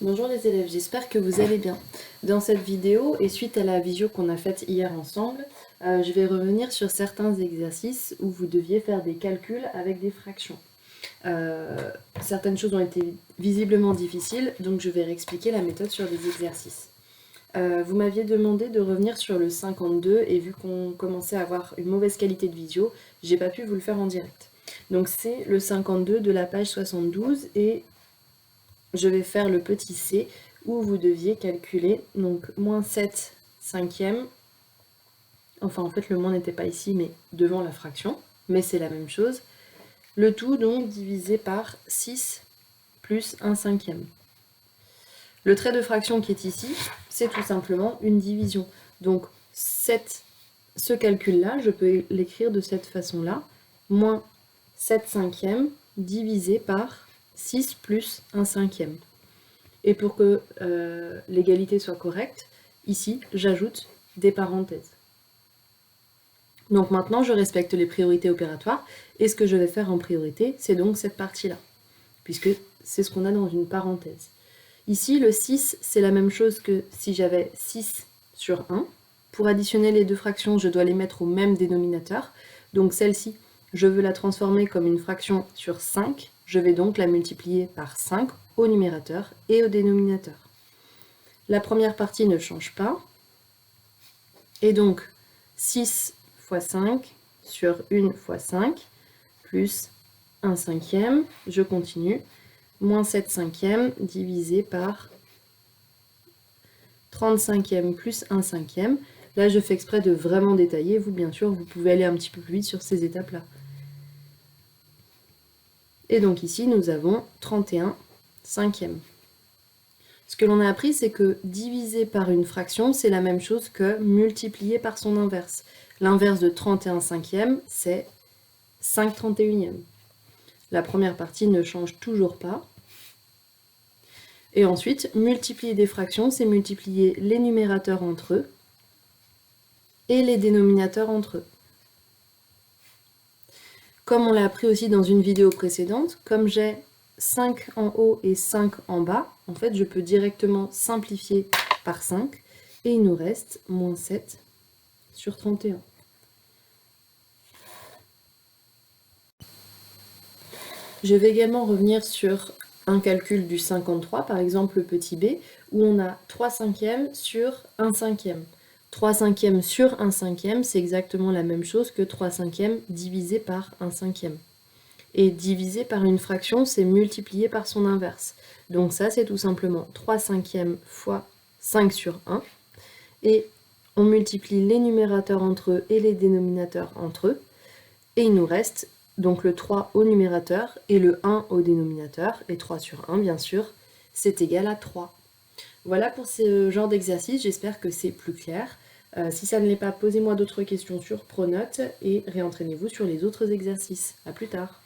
Bonjour les élèves, j'espère que vous allez bien. Dans cette vidéo, et suite à la visio qu'on a faite hier ensemble, je vais revenir sur certains exercices où vous deviez faire des calculs avec des fractions. Certaines choses ont été visiblement difficiles, donc je vais réexpliquer la méthode sur les exercices. Vous m'aviez demandé de revenir sur le 52 et vu qu'on commençait à avoir une mauvaise qualité de visio, j'ai pas pu vous le faire en direct. Donc c'est le 52 de la page 72 et je vais faire le petit c où vous deviez calculer donc moins 7 cinquièmes, enfin en fait le moins n'était pas ici mais devant la fraction, mais c'est la même chose, le tout donc divisé par 6 plus 1 cinquième. Le trait de fraction qui est ici, c'est tout simplement une division. Donc ce calcul-là, je peux l'écrire de cette façon-là, moins 7 cinquièmes divisé par 6 plus 1 cinquième. Et pour que l'égalité soit correcte, ici, j'ajoute des parenthèses. Donc maintenant, je respecte les priorités opératoires, et ce que je vais faire en priorité, c'est donc cette partie-là, puisque c'est ce qu'on a dans une parenthèse. Ici, le 6, c'est la même chose que si j'avais 6 sur 1. Pour additionner les deux fractions, je dois les mettre au même dénominateur. Donc celle-ci, je veux la transformer comme une fraction sur 5. Je vais donc la multiplier par 5 au numérateur et au dénominateur. La première partie ne change pas. Et donc 6 fois 5 sur 1 fois 5 plus 1 cinquième, je continue, moins 7 cinquièmes divisé par 35e plus 1 cinquième. Là, je fais exprès de vraiment détailler. Vous, bien sûr, vous pouvez aller un petit peu plus vite sur ces étapes-là. Et donc ici, nous avons 31 cinquièmes. Ce que l'on a appris, c'est que diviser par une fraction, c'est la même chose que multiplier par son inverse. L'inverse de 31 cinquièmes, c'est 5 31e. La première partie ne change toujours pas. Et ensuite, multiplier des fractions, c'est multiplier les numérateurs entre eux et les dénominateurs entre eux. Comme on l'a appris aussi dans une vidéo précédente, comme j'ai 5 en haut et 5 en bas, en fait, je peux directement simplifier par 5, et il nous reste moins 7 sur 31. Je vais également revenir sur un calcul du 53, par exemple le petit b, où on a 3 cinquièmes sur 1 cinquième. 3 cinquièmes sur 1 cinquième, c'est exactement la même chose que 3 cinquièmes divisé par 1 cinquième. Et divisé par une fraction, c'est multiplié par son inverse. Donc ça, c'est tout simplement 3 cinquièmes fois 5 sur 1. Et on multiplie les numérateurs entre eux et les dénominateurs entre eux. Et il nous reste donc le 3 au numérateur et le 1 au dénominateur. Et 3 sur 1, bien sûr, c'est égal à 3. Voilà pour ce genre d'exercice, j'espère que c'est plus clair. Si ça ne l'est pas, posez-moi d'autres questions sur Pronote et réentraînez-vous sur les autres exercices. A plus tard.